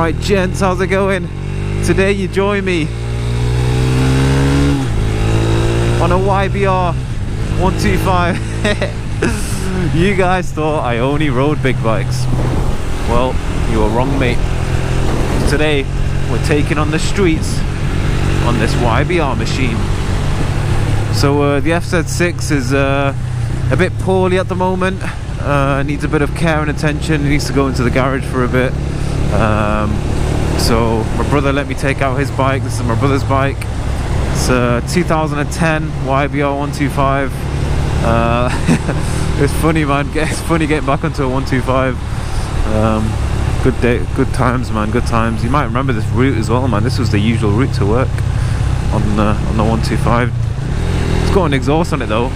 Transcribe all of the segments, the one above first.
Alright gents, how's it going? Today you join me on a YBR 125. You guys thought I only rode big bikes. Well, you were wrong, mate. Today we're taking on the streets on this YBR machine. So the FZ6 is a bit poorly at the moment. Needs a bit of care and attention. It needs to go into the garage for a bit. So my brother let me take out his bike. This is my brother's bike. It's a 2010 YBR 125. It's funny, man. It's funny getting back onto a 125. Good day, good times, man. Good times. You might remember this route as well, man. This was the usual route to work on the 125. It's got an exhaust on it though.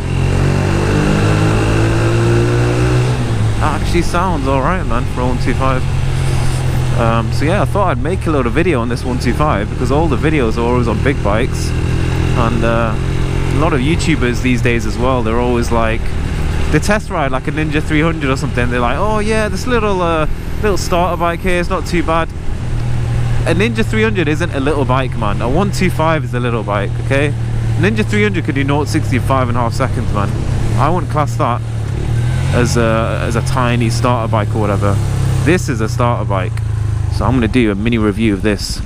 Actually sounds alright, man, for a 125. So yeah, I thought I'd make a little video on this 125 because all the videos are always on big bikes, and a lot of YouTubers these days as well, they're always like, they test ride like a Ninja 300 or something. They're like, oh yeah, this little starter bike here, it's not too bad. A Ninja 300 isn't a little bike, man. A 125 is a little bike, okay? Ninja 300 could do 0-60 in 5.5 seconds, man. I wouldn't class that as a tiny starter bike or whatever. This is a starter bike, so I'm going to do a mini review of this.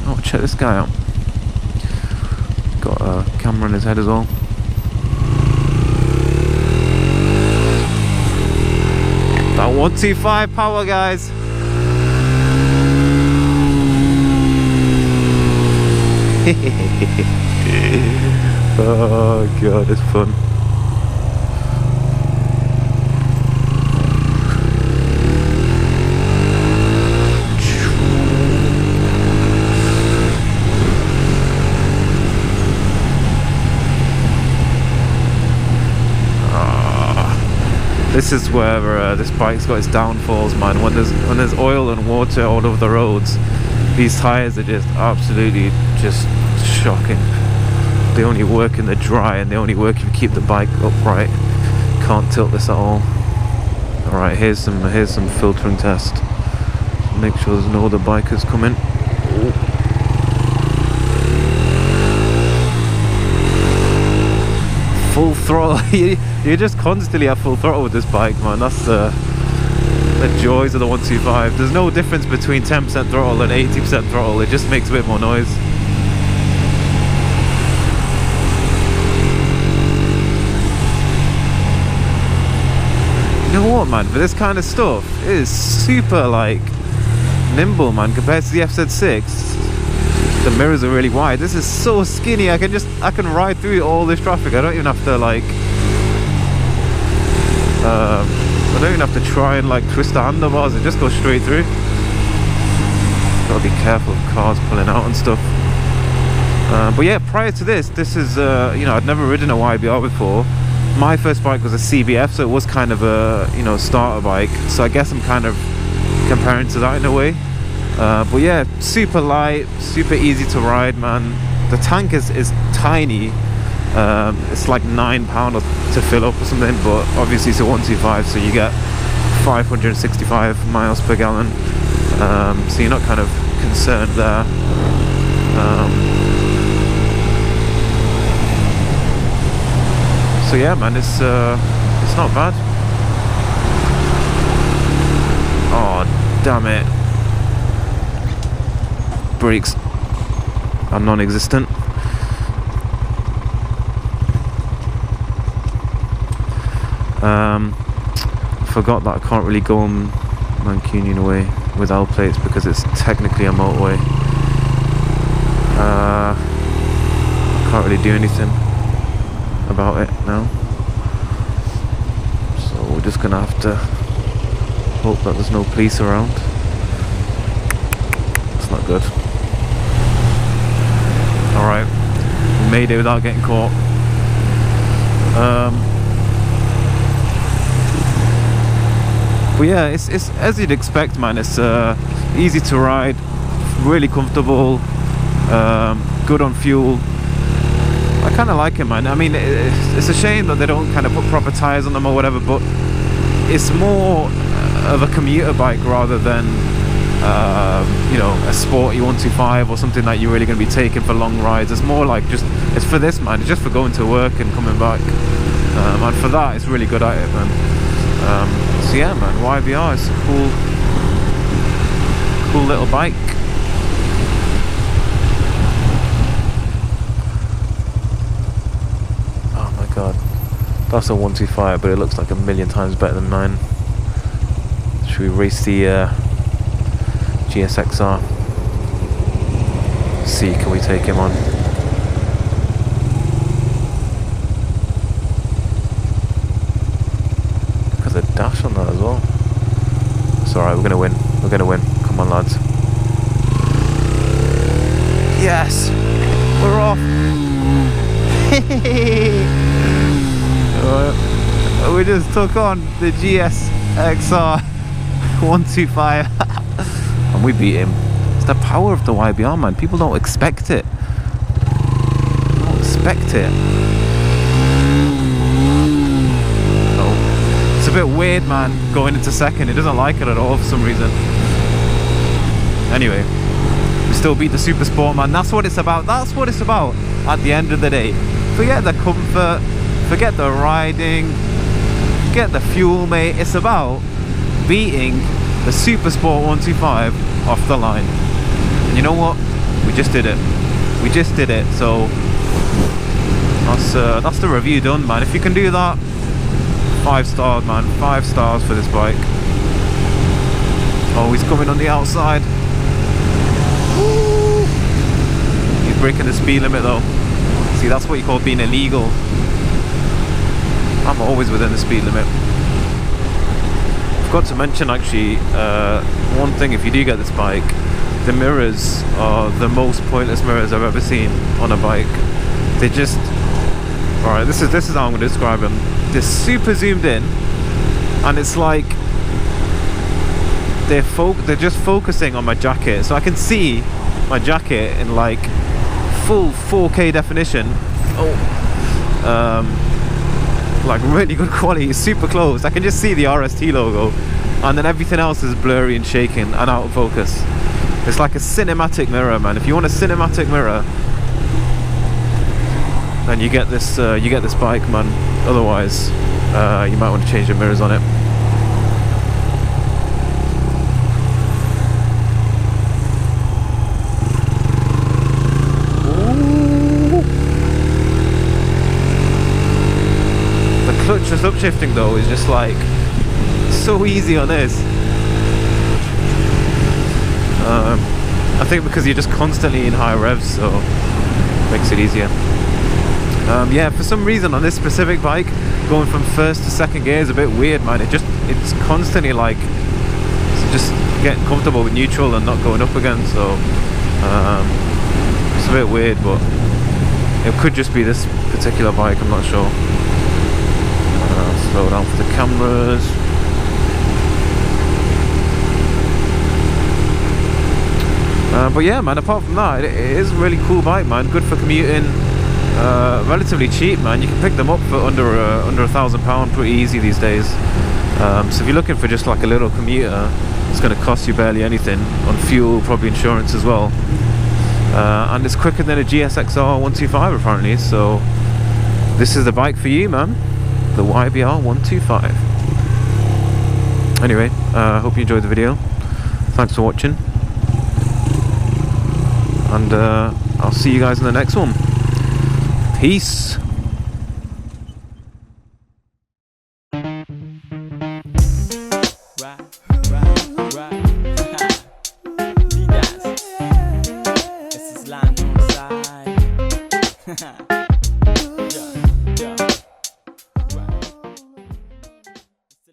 Oh, check this guy out. Got a camera on his head as well. That 125 power, guys. Oh god, it's fun. This is where this bike's got its downfalls, man. When there's oil and water all over the roads, these tires are just absolutely just shocking. They only work in the dry, and they only work if you keep the bike upright. Can't tilt this at all. All right, here's some filtering test. Make sure there's no other bikers coming. Full throttle. You're just constantly at full throttle with this bike, man. That's the joys of the 125. There's no difference between 10% throttle and 80% throttle. It just makes a bit more noise. You know what, man? For this kind of stuff, it is super like nimble, man. Compared to the FZ6, the mirrors are really wide. This is so skinny. I can ride through all this traffic. I don't even have to like I don't even have to try and like twist the handlebars. It just goes straight through. Gotta be careful of cars pulling out and stuff. But yeah, prior to this is you know, I'd never ridden a YBR before. My first bike was a CBF, so it was kind of a, you know, starter bike. So I guess I'm kind of comparing to that in a way. But yeah, super light, super easy to ride, man. The tank is tiny. It's like £9 to fill up or something, but obviously it's a 125, so you get 565 miles per gallon. So you're not kind of concerned there. So yeah, man, it's not bad. Oh, damn it. Brakes are non-existent. Forgot that I can't really go on Mancunian way with L plates because it's technically a motorway. I can't really do anything about it now, so we're just gonna have to hope that there's no police around. That's not good. Alright, we made it without getting caught. But yeah, it's as you'd expect, man. It's easy to ride, really comfortable, good on fuel. I kind of like it, man. I mean, it's a shame that they don't kind of put proper tires on them or whatever, but it's more of a commuter bike rather than you know, a sporty 125 or something that you're really going to be taking for long rides. It's more like just, it's for this, man. It's just for going to work and coming back. And for that, it's really good at it, man. So yeah, man, YBR is a cool little bike. Oh my god, that's a 125, but it looks like a million times better than mine. Should we race the GSXR? See, can we take him on? Look at the dash on that as well. It's alright, we're gonna win. We're gonna win. Come on, lads. Yes! We're off! We just took on the GSXR 125 and we beat him. It's the power of the YBR, man. People don't expect it. They don't expect it. So it's a bit weird, man, going into second. It doesn't like it at all for some reason. Anyway, we still beat the Super Sport, man. That's what it's about. That's what it's about at the end of the day. Forget the comfort, forget the riding, forget the fuel, mate. It's about beating the Super Sport 125 off the line. And you know what? We just did it. We just did it. So that's the review done, man. If you can do that, 5 stars, man. 5 stars for this bike. Oh, he's coming on the outside. Woo! He's breaking the speed limit though. See, that's what you call being illegal. I'm always within the speed limit. Forgot to mention actually, one thing, if you do get this bike, the mirrors are the most pointless mirrors I've ever seen on a bike. They just, alright, this is how I'm going to describe them. They're super zoomed in, and it's like they're just focusing on my jacket, so I can see my jacket in like full 4K definition. Like really good quality, super close. I can just see the RST logo, and then everything else is blurry and shaking and out of focus. It's like a cinematic mirror, man. If you want a cinematic mirror, then you get this bike, man. Otherwise, you might want to change the mirrors on it. Clutchless upshifting though is just like so easy on this. I think because you're just constantly in high revs, so it makes it easier. Yeah, for some reason on this specific bike, going from first to second gear is a bit weird, man. It's constantly like just getting comfortable with neutral and not going up again, so it's a bit weird, but it could just be this particular bike, I'm not sure. Slow down for the cameras. But yeah, man, apart from that, it is a really cool bike, man. Good for commuting. Relatively cheap, man. You can pick them up for under £1,000 pretty easy these days. So if you're looking for just like a little commuter, it's going to cost you barely anything on fuel, probably insurance as well. And it's quicker than a GSXR 125 apparently. So this is the bike for you, man. The YBR 125. Anyway, hope you enjoyed the video. Thanks for watching, and I'll see you guys in the next one. Peace.